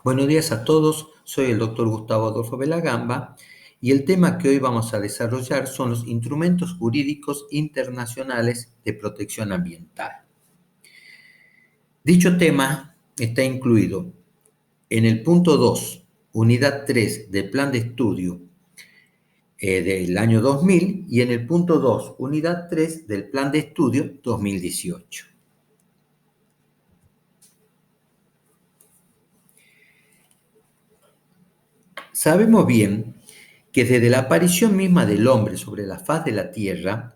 Buenos días a todos, soy el doctor Gustavo Adolfo Belagamba y el tema que hoy vamos a desarrollar son los instrumentos jurídicos internacionales de protección ambiental. Dicho tema está incluido en el punto 2, unidad 3 del plan de estudio del año 2000 y en el punto 2, unidad 3 del plan de estudio 2018. Sabemos bien que desde la aparición misma del hombre sobre la faz de la Tierra,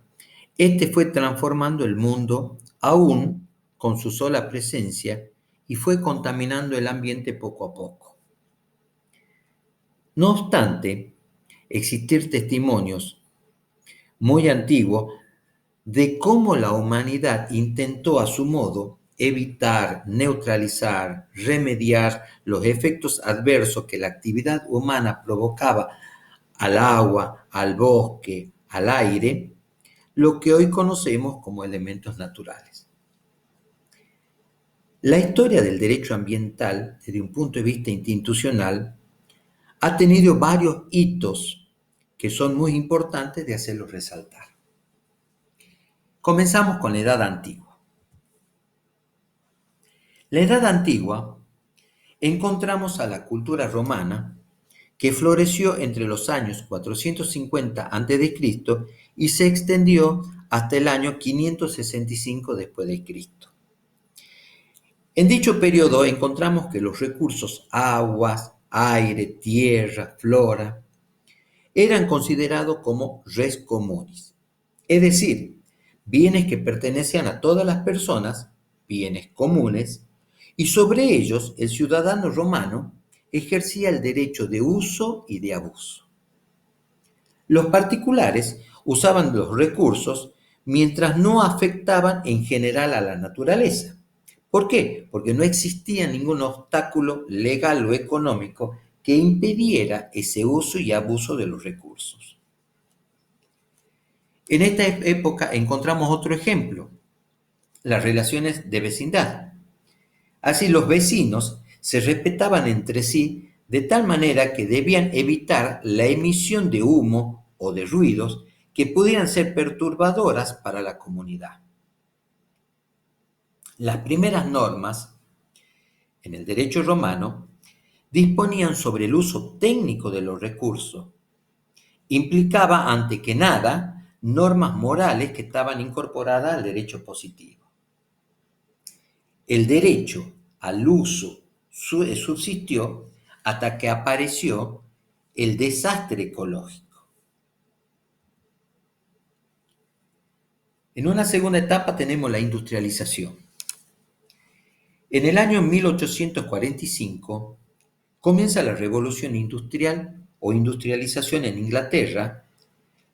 este fue transformando el mundo aún con su sola presencia y fue contaminando el ambiente poco a poco. No obstante, existir testimonios muy antiguos de cómo la humanidad intentó a su modo evitar, neutralizar, remediar los efectos adversos que la actividad humana provocaba al agua, al bosque, al aire, lo que hoy conocemos como elementos naturales. La historia del derecho ambiental, desde un punto de vista institucional, ha tenido varios hitos que son muy importantes de hacerlos resaltar. Comenzamos con la Edad Antigua. La Edad Antigua encontramos a la cultura romana que floreció entre los años 450 a.C. y se extendió hasta el año 565 después de Cristo. En dicho periodo encontramos que los recursos aguas, aire, tierra, flora, eran considerados como res communis, es decir, bienes que pertenecían a todas las personas, bienes comunes, y sobre ellos el ciudadano romano ejercía el derecho de uso y de abuso. Los particulares usaban los recursos mientras no afectaban en general a la naturaleza. ¿Por qué? Porque no existía ningún obstáculo legal o económico que impidiera ese uso y abuso de los recursos. En esta época encontramos otro ejemplo, las relaciones de vecindad. Así los vecinos se respetaban entre sí de tal manera que debían evitar la emisión de humo o de ruidos que pudieran ser perturbadoras para la comunidad. Las primeras normas en el derecho romano disponían sobre el uso técnico de los recursos. Implicaba, ante que nada, normas morales que estaban incorporadas al derecho positivo. El derecho al uso subsistió hasta que apareció el desastre ecológico. En una segunda etapa tenemos la industrialización. En el año 1845 comienza la revolución industrial o industrialización en Inglaterra,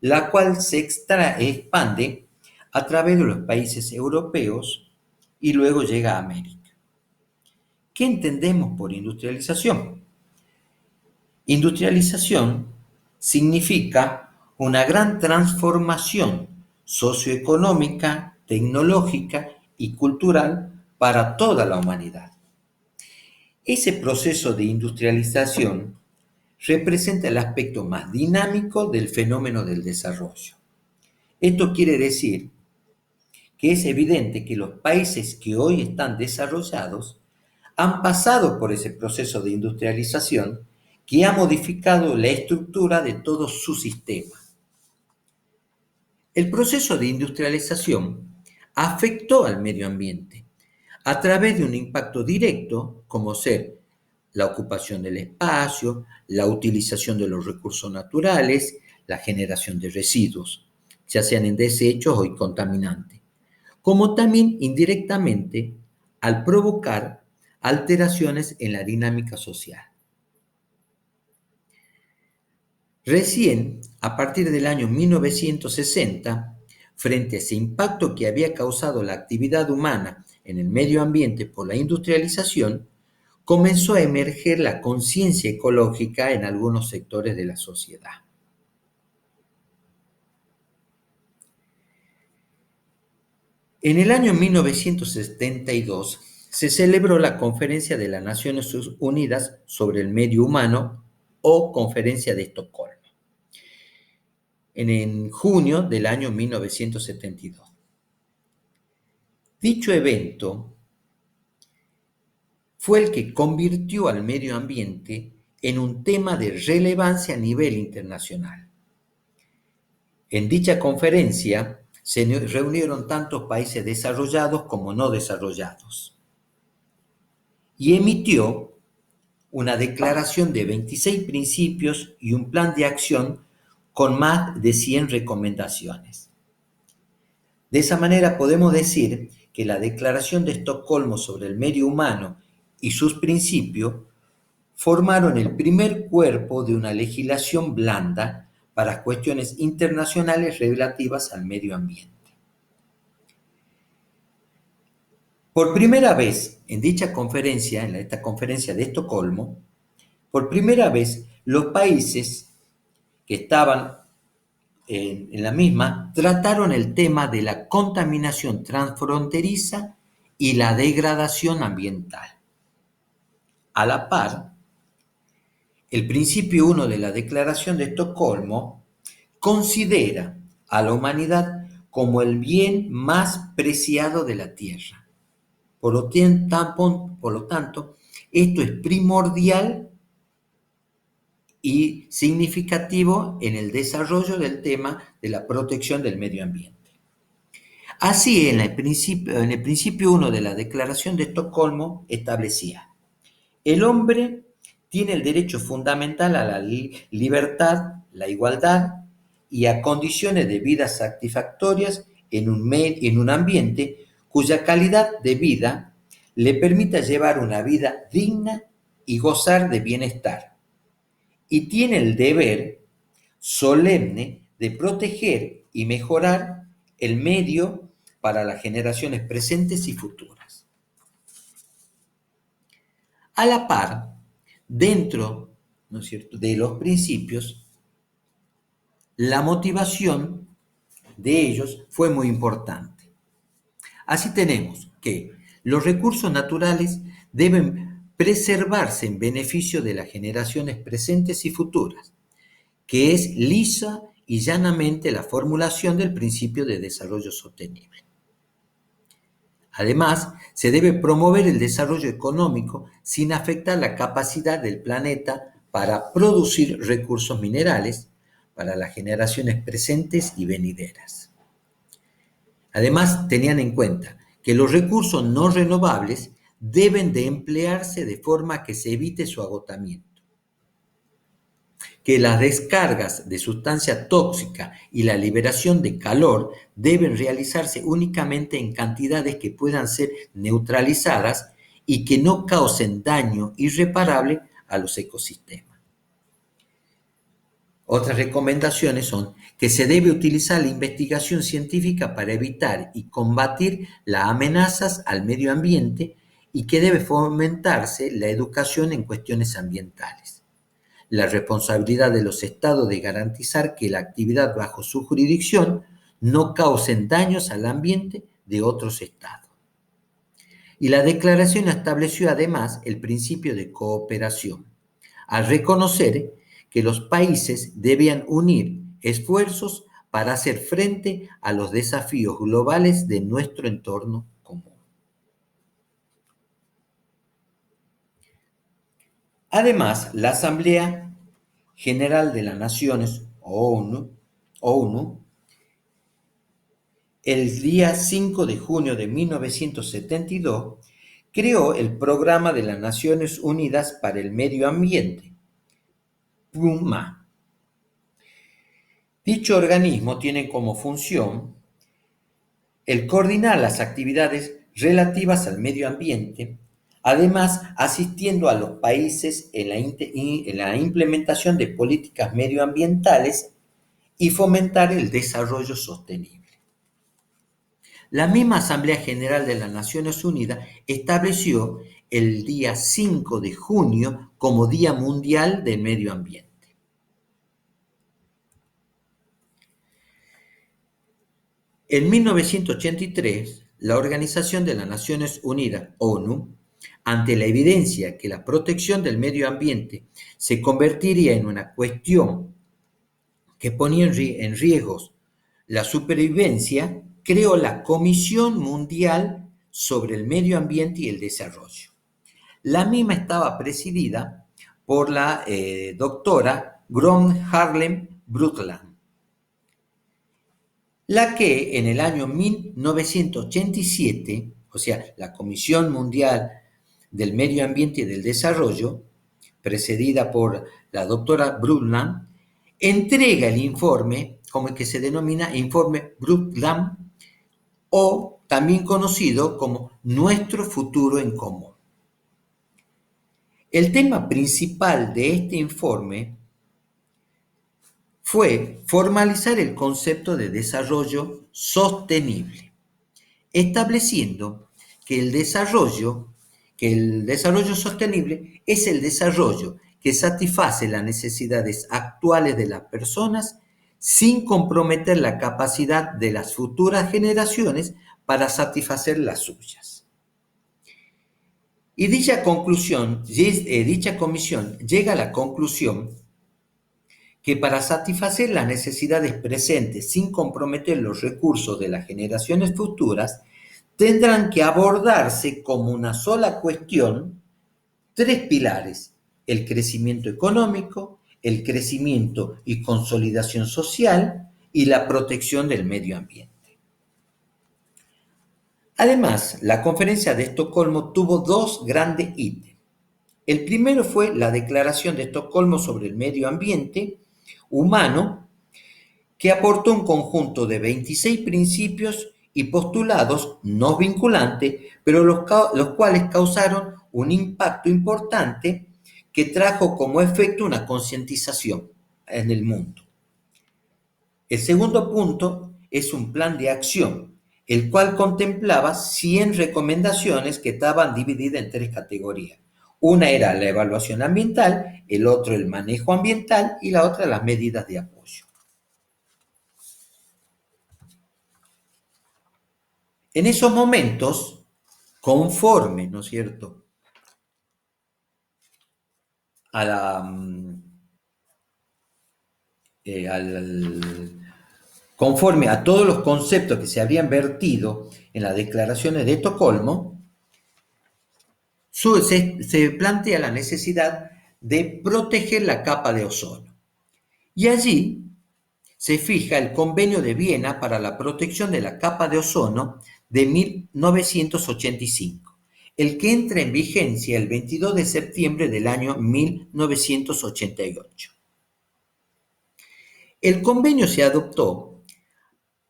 la cual se expande a través de los países europeos y luego llega a América. ¿Qué entendemos por industrialización? Industrialización significa una gran transformación socioeconómica, tecnológica y cultural para toda la humanidad. Ese proceso de industrialización representa el aspecto más dinámico del fenómeno del desarrollo. Esto quiere decir que es evidente que los países que hoy están desarrollados han pasado por ese proceso de industrialización que ha modificado la estructura de todo su sistema. El proceso de industrialización afectó al medio ambiente a través de un impacto directo, como ser la ocupación del espacio, la utilización de los recursos naturales, la generación de residuos, ya sean en desechos o en contaminantes, como también indirectamente al provocar alteraciones en la dinámica social. Recién, a partir del año 1960, frente a ese impacto que había causado la actividad humana en el medio ambiente por la industrialización, comenzó a emerger la conciencia ecológica en algunos sectores de la sociedad. En el año 1972 se celebró la Conferencia de las Naciones Unidas sobre el Medio Humano o Conferencia de Estocolmo en junio del año 1972. Dicho evento fue el que convirtió al medio ambiente en un tema de relevancia a nivel internacional. En dicha conferencia se reunieron tantos países desarrollados como no desarrollados y emitió una declaración de 26 principios y un plan de acción con más de 100 recomendaciones. De esa manera podemos decir que la Declaración de Estocolmo sobre el medio humano y sus principios formaron el primer cuerpo de una legislación blanda para cuestiones internacionales relativas al medio ambiente. Por primera vez en dicha conferencia, en esta conferencia de Estocolmo, por primera vez los países que estaban en la misma trataron el tema de la contaminación transfronteriza y la degradación ambiental. A la par, el principio 1 de la Declaración de Estocolmo considera a la humanidad como el bien más preciado de la Tierra. Por lo tanto, esto es primordial y significativo en el desarrollo del tema de la protección del medio ambiente. Así, en el principio 1 de la Declaración de Estocolmo establecía: el hombre tiene el derecho fundamental a la libertad, la igualdad y a condiciones de vida satisfactorias en un ambiente cuya calidad de vida le permita llevar una vida digna y gozar de bienestar. Y tiene el deber solemne de proteger y mejorar el medio para las generaciones presentes y futuras. A la par, dentro, ¿no es cierto?, de los principios, la motivación de ellos fue muy importante. Así tenemos que los recursos naturales deben preservarse en beneficio de las generaciones presentes y futuras, que es lisa y llanamente la formulación del principio de desarrollo sostenible. Además, se debe promover el desarrollo económico sin afectar la capacidad del planeta para producir recursos minerales para las generaciones presentes y venideras. Además, tenían en cuenta que los recursos no renovables deben de emplearse de forma que se evite su agotamiento, que las descargas de sustancia tóxica y la liberación de calor deben realizarse únicamente en cantidades que puedan ser neutralizadas y que no causen daño irreparable a los ecosistemas. Otras recomendaciones son que se debe utilizar la investigación científica para evitar y combatir las amenazas al medio ambiente y que debe fomentarse la educación en cuestiones ambientales. La responsabilidad de los estados de garantizar que la actividad bajo su jurisdicción no causen daños al ambiente de otros estados. Y la declaración estableció además el principio de cooperación, al reconocer que los países debían unir esfuerzos para hacer frente a los desafíos globales de nuestro entorno común. Además, la Asamblea General de las Naciones, ONU, el día 5 de junio de 1972, creó el Programa de las Naciones Unidas para el Medio Ambiente, PUMA. Dicho organismo tiene como función el coordinar las actividades relativas al medio ambiente, además asistiendo a los países en la implementación de políticas medioambientales y fomentar el desarrollo sostenible. La misma Asamblea General de las Naciones Unidas estableció el día 5 de junio como Día Mundial del Medio Ambiente. En 1983, la Organización de las Naciones Unidas, ONU, ante la evidencia que la protección del medio ambiente se convertiría en una cuestión que ponía en riesgo la supervivencia, creó la Comisión Mundial sobre el Medio Ambiente y el Desarrollo. La misma estaba presidida por la doctora Gro Harlem Brundtland, la que en el año 1987, o sea, la Comisión Mundial del Medio Ambiente y del Desarrollo, precedida por la doctora Brundtland, entrega el informe, como el que se denomina Informe Brundtland, o también conocido como Nuestro Futuro en Común. El tema principal de este informe fue formalizar el concepto de desarrollo sostenible, estableciendo que el desarrollo sostenible es el desarrollo que satisface las necesidades actuales de las personas sin comprometer la capacidad de las futuras generaciones para satisfacer las suyas. Y dicha comisión llega a la conclusión que para satisfacer las necesidades presentes sin comprometer los recursos de las generaciones futuras, tendrán que abordarse como una sola cuestión tres pilares: el crecimiento económico, el crecimiento y consolidación social y la protección del medio ambiente. Además, la conferencia de Estocolmo tuvo dos grandes ítems. El primero fue la Declaración de Estocolmo sobre el Medio Ambiente Humano, que aportó un conjunto de 26 principios y postulados no vinculantes, pero los cuales causaron un impacto importante que trajo como efecto una concientización en el mundo. El segundo punto es un plan de acción, el cual contemplaba 100 recomendaciones que estaban divididas en tres categorías. Una era la evaluación ambiental, el otro el manejo ambiental y la otra las medidas de apoyo. En esos momentos, conforme, ¿no es cierto?, a conforme a todos los conceptos que se habían vertido en las declaraciones de Estocolmo, se plantea la necesidad de proteger la capa de ozono. Y allí se fija el Convenio de Viena para la protección de la capa de ozono de 1985, el que entra en vigencia el 22 de septiembre del año 1988. El convenio se adoptó.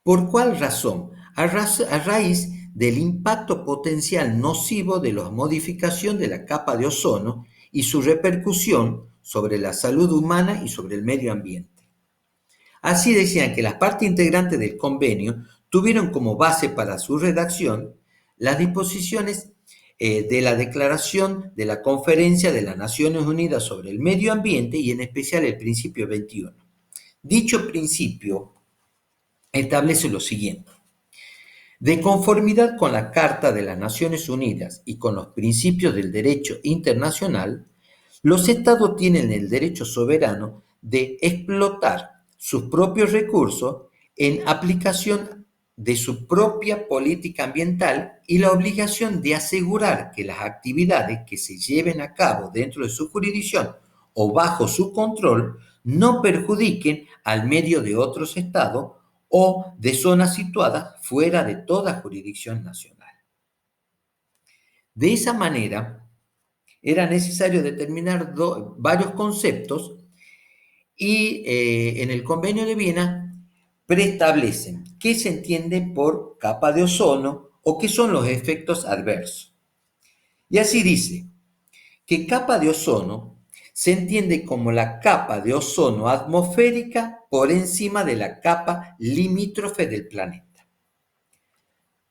¿Por cuál razón? A raíz del impacto potencial nocivo de la modificación de la capa de ozono y su repercusión sobre la salud humana y sobre el medio ambiente. Así decían que las partes integrantes del convenio tuvieron como base para su redacción las disposiciones de la Declaración de la Conferencia de las Naciones Unidas sobre el Medio Ambiente y en especial el principio 21. Dicho principio establece lo siguiente: de conformidad con la Carta de las Naciones Unidas y con los principios del derecho internacional, los estados tienen el derecho soberano de explotar sus propios recursos en aplicación de su propia política ambiental y la obligación de asegurar que las actividades que se lleven a cabo dentro de su jurisdicción o bajo su control no perjudiquen al medio de otros estados o de zonas situadas fuera de toda jurisdicción nacional. De esa manera, era necesario determinar varios conceptos y en el Convenio de Viena preestablecen qué se entiende por capa de ozono o qué son los efectos adversos. Y así dice que capa de ozono se entiende como la capa de ozono atmosférica por encima de la capa limítrofe del planeta.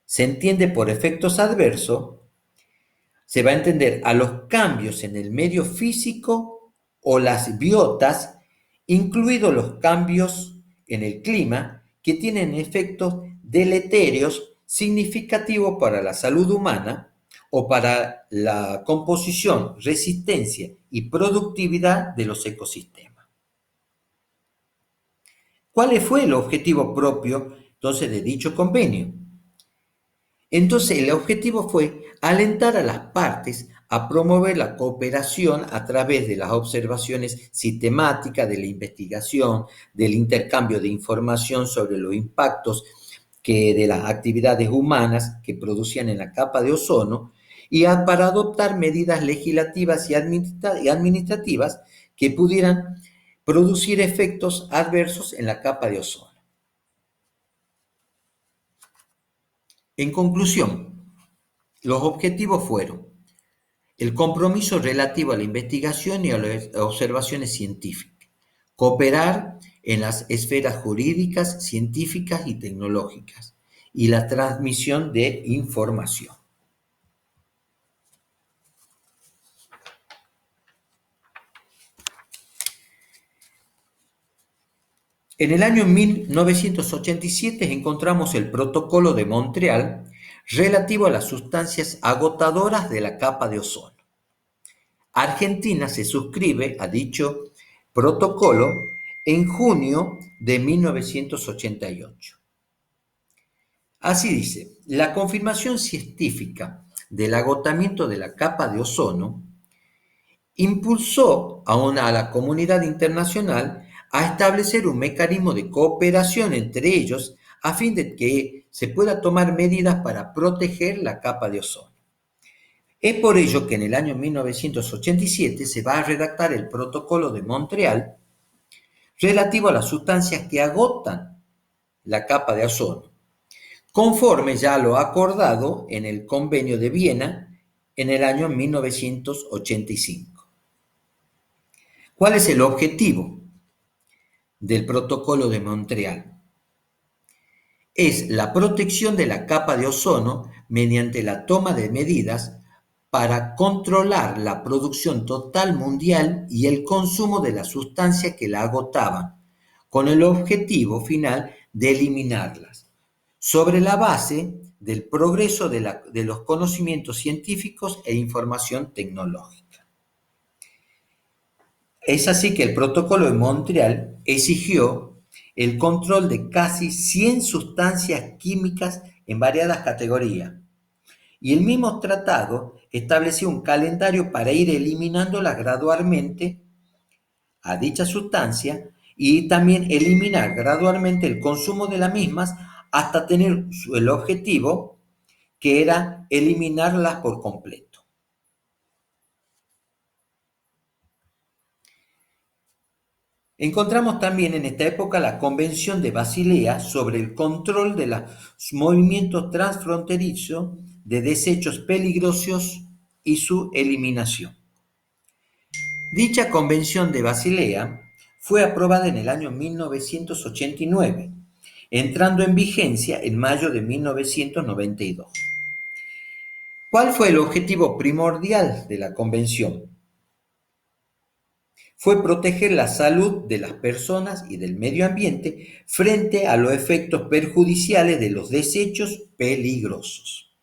Se entiende por efectos adversos, se va a entender a los cambios en el medio físico o las biotas, incluidos los cambios en el clima que tienen efectos deleterios significativo para la salud humana o para la composición, resistencia y productividad de los ecosistemas. ¿Cuál fue el objetivo propio entonces de dicho convenio? Entonces, el objetivo fue alentar a las partes a promover la cooperación a través de las observaciones sistemáticas, de la investigación, del intercambio de información sobre los impactos de las actividades humanas que producían en la capa de ozono para adoptar medidas legislativas y administrativas que pudieran producir efectos adversos en la capa de ozono. En conclusión, los objetivos fueron el compromiso relativo a la investigación y a las observaciones científicas, cooperar en las esferas jurídicas, científicas y tecnológicas, y la transmisión de información. En el año 1987 encontramos el Protocolo de Montreal relativo a las sustancias agotadoras de la capa de ozono. Argentina se suscribe a dicho protocolo en junio de 1988. Así dice, la confirmación científica del agotamiento de la capa de ozono impulsó a la comunidad internacional a establecer un mecanismo de cooperación entre ellos a fin de que se pueda tomar medidas para proteger la capa de ozono. Es por ello que en el año 1987 se va a redactar el Protocolo de Montreal relativo a las sustancias que agotan la capa de ozono, conforme ya lo acordado en el Convenio de Viena en el año 1985. ¿Cuál es el objetivo del Protocolo de Montreal? Es la protección de la capa de ozono mediante la toma de medidas para controlar la producción total mundial y el consumo de las sustancias que la agotaban, con el objetivo final de eliminarlas, sobre la base del progreso de los conocimientos científicos e información tecnológica. Es así que el Protocolo de Montreal exigió el control de casi 100 sustancias químicas en variadas categorías, y el mismo tratado estableció un calendario para ir eliminándolas gradualmente a dicha sustancia y también eliminar gradualmente el consumo de las mismas hasta tener el objetivo que era eliminarlas por completo. Encontramos también en esta época la Convención de Basilea sobre el control de los movimientos transfronterizos de desechos peligrosos y su eliminación. Dicha Convención de Basilea fue aprobada en el año 1989, entrando en vigencia en mayo de 1992. ¿Cuál fue el objetivo primordial de la Convención? Fue proteger la salud de las personas y del medio ambiente frente a los efectos perjudiciales de los desechos peligrosos.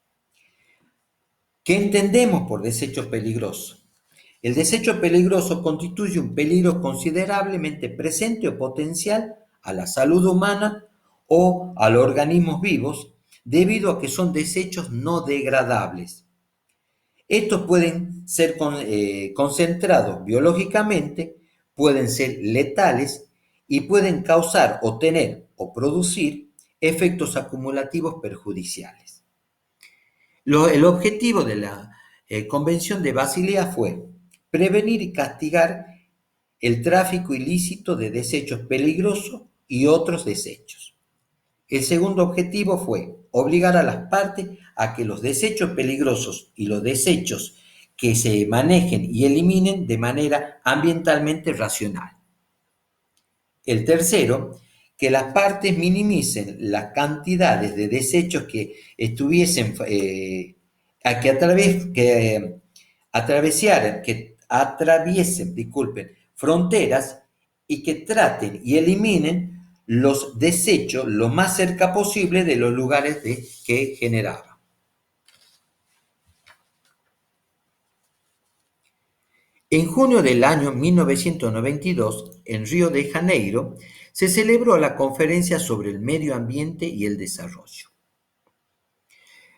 ¿Qué entendemos por desechos peligrosos? El desecho peligroso constituye un peligro considerablemente presente o potencial a la salud humana o a los organismos vivos debido a que son desechos no degradables. Estos pueden ser concentrados biológicamente, pueden ser letales y pueden causar o tener o producir efectos acumulativos perjudiciales. El objetivo de la Convención de Basilea fue prevenir y castigar el tráfico ilícito de desechos peligrosos y otros desechos. El segundo objetivo fue obligar a las partes a que los desechos peligrosos y los desechos que se manejen y eliminen de manera ambientalmente racional. El tercero, que las partes minimicen las cantidades de desechos que estuviesen, que atraviesen fronteras y que traten y eliminen los desechos lo más cerca posible de los lugares que generaba. En junio del año 1992, en Río de Janeiro, se celebró la conferencia sobre el medio ambiente y el desarrollo.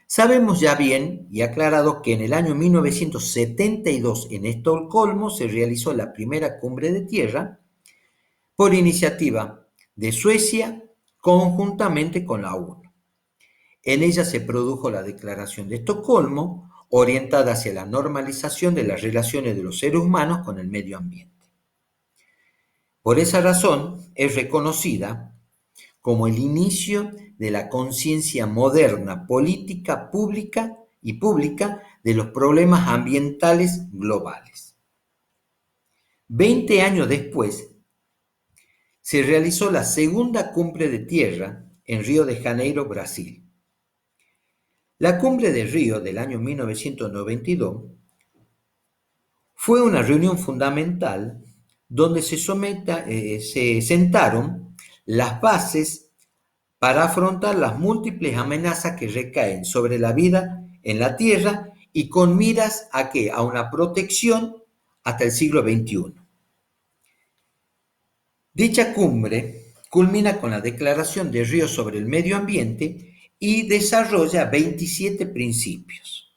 Sabemos ya bien y aclarado que en el año 1972 en Estocolmo se realizó la primera cumbre de tierra por iniciativa de Suecia conjuntamente con la ONU. En ella se produjo la Declaración de Estocolmo, orientada hacia la normalización de las relaciones de los seres humanos con el medio ambiente. Por esa razón es reconocida como el inicio de la conciencia moderna, política, pública de los problemas ambientales globales. 20 años después, se realizó la segunda cumbre de tierra en Río de Janeiro, Brasil. La cumbre de Río del año 1992 fue una reunión fundamental donde se sentaron las bases para afrontar las múltiples amenazas que recaen sobre la vida en la Tierra y con miras a qué? A una protección hasta el siglo XXI. Dicha cumbre culmina con la Declaración de Río sobre el Medio Ambiente y desarrolla 27 principios.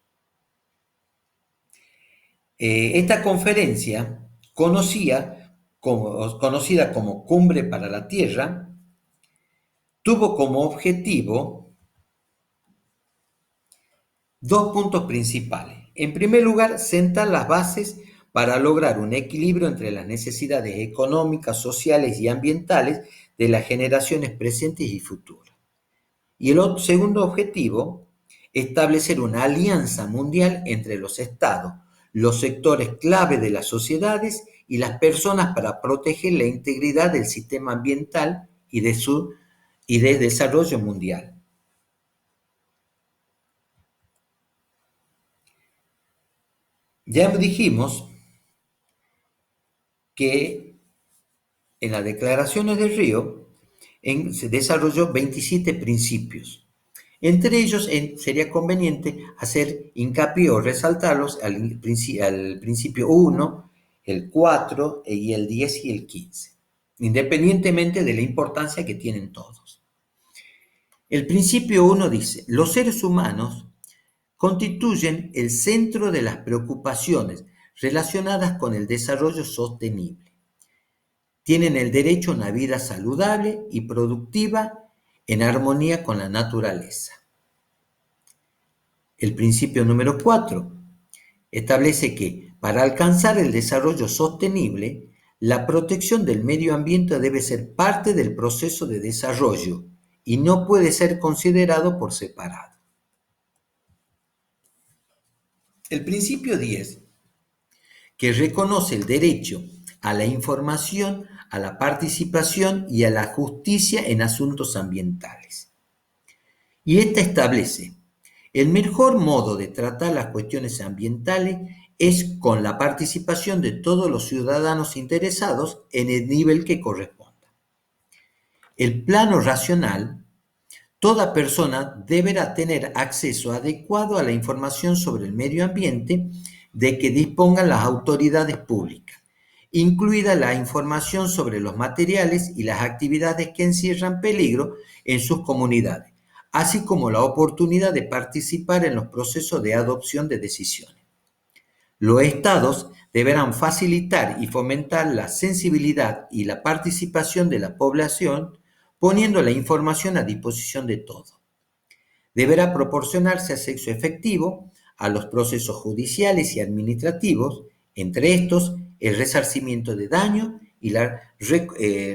Esta conferencia, conocida como Cumbre para la Tierra, tuvo como objetivo dos puntos principales. En primer lugar, sentar las bases para lograr un equilibrio entre las necesidades económicas, sociales y ambientales de las generaciones presentes y futuras. Y el segundo objetivo, establecer una alianza mundial entre los estados, los sectores clave de las sociedades y las personas para proteger la integridad del sistema ambiental y de desarrollo mundial. Ya dijimos que en las declaraciones de Río se desarrolló 27 principios. Entre ellos sería conveniente hacer hincapié o resaltarlos al principio 1, el 4 y el 10 y el 15, independientemente de la importancia que tienen todos. El principio 1 dice: los seres humanos constituyen el centro de las preocupaciones relacionadas con el desarrollo sostenible. Tienen el derecho a una vida saludable y productiva en armonía con la naturaleza. El principio número 4 establece que para alcanzar el desarrollo sostenible, la protección del medio ambiente debe ser parte del proceso de desarrollo y no puede ser considerado por separado. El principio 10, que reconoce el derecho a la información, a la participación y a la justicia en asuntos ambientales. Y esta establece: el mejor modo de tratar las cuestiones ambientales es con la participación de todos los ciudadanos interesados en el nivel que corresponda. El plano racional: toda persona deberá tener acceso adecuado a la información sobre el medio ambiente de que dispongan las autoridades públicas, incluida la información sobre los materiales y las actividades que encierran peligro en sus comunidades, así como la oportunidad de participar en los procesos de adopción de decisiones. Los estados deberán facilitar y fomentar la sensibilidad y la participación de la población, poniendo la información a disposición de todos. Deberá proporcionarse acceso efectivo a los procesos judiciales y administrativos, entre estos el resarcimiento de daño y los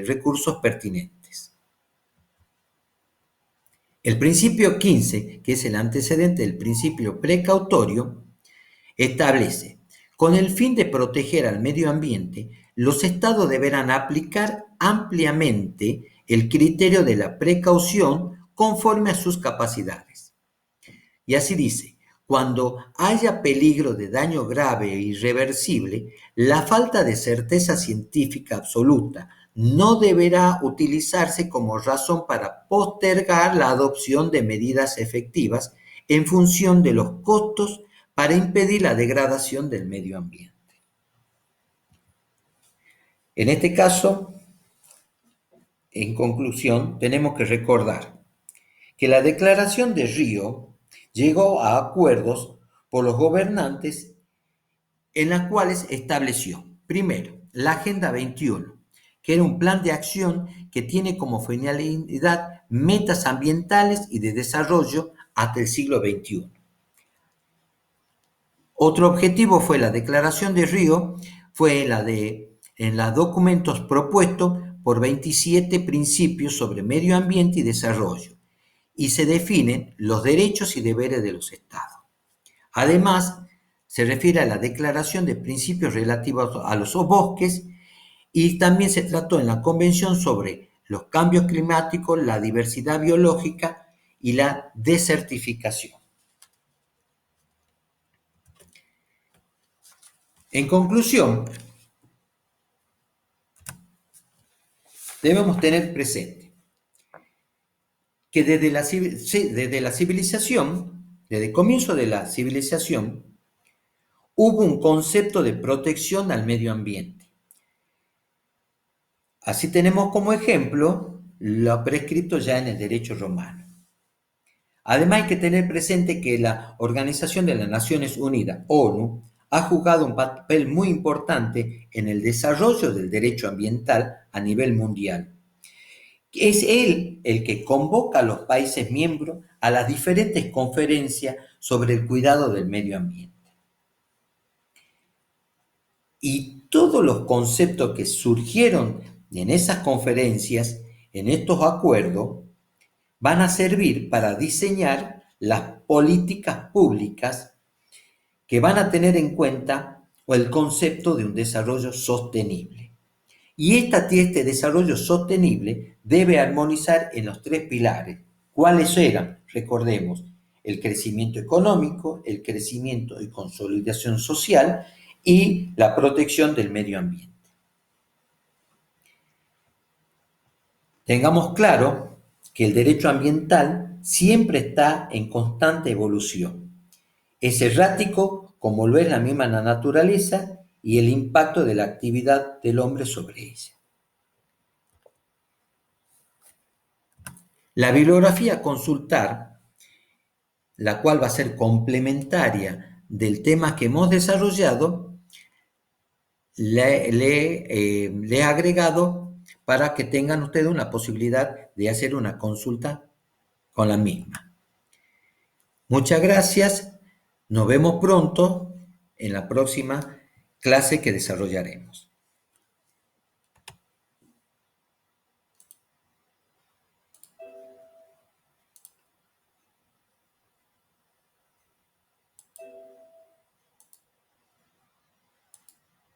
recursos pertinentes. El principio 15, que es el antecedente del principio precautorio, establece: con el fin de proteger al medio ambiente, los estados deberán aplicar ampliamente el criterio de la precaución conforme a sus capacidades. Y así dice: cuando haya peligro de daño grave e irreversible, la falta de certeza científica absoluta no deberá utilizarse como razón para postergar la adopción de medidas efectivas en función de los costos para impedir la degradación del medio ambiente. En este caso, en conclusión, tenemos que recordar que la Declaración de Río llegó a acuerdos por los gobernantes en las cuales estableció, primero, la Agenda 21, que era un plan de acción que tiene como finalidad metas ambientales y de desarrollo hasta el siglo XXI. Otro objetivo fue la Declaración de Río, fue en los documentos propuestos por 27 principios sobre medio ambiente y desarrollo, y se definen los derechos y deberes de los estados. Además, se refiere a la Declaración de Principios relativos a los bosques y también se trató en la Convención sobre los cambios climáticos, la diversidad biológica y la desertificación. En conclusión, debemos tener presente que desde la civilización, desde el comienzo de la civilización, hubo un concepto de protección al medio ambiente. Así tenemos como ejemplo lo prescrito ya en el derecho romano. Además hay que tener presente que la Organización de las Naciones Unidas, ONU, ha jugado un papel muy importante en el desarrollo del derecho ambiental a nivel mundial. Es él el que convoca a los países miembros a las diferentes conferencias sobre el cuidado del medio ambiente. Y todos los conceptos que surgieron en esas conferencias, en estos acuerdos, van a servir para diseñar las políticas públicas que van a tener en cuenta el concepto de un desarrollo sostenible. Y este desarrollo sostenible debe armonizar en los tres pilares. ¿Cuáles eran? Recordemos, el crecimiento económico, el crecimiento y consolidación social y la protección del medio ambiente. Tengamos claro que el derecho ambiental siempre está en constante evolución. Es errático como lo es la misma naturaleza y el impacto de la actividad del hombre sobre ella. La bibliografía a consultar, la cual va a ser complementaria del tema que hemos desarrollado, le he agregado para que tengan ustedes una posibilidad de hacer una consulta con la misma. Muchas gracias. Nos vemos pronto en la próxima clase que desarrollaremos.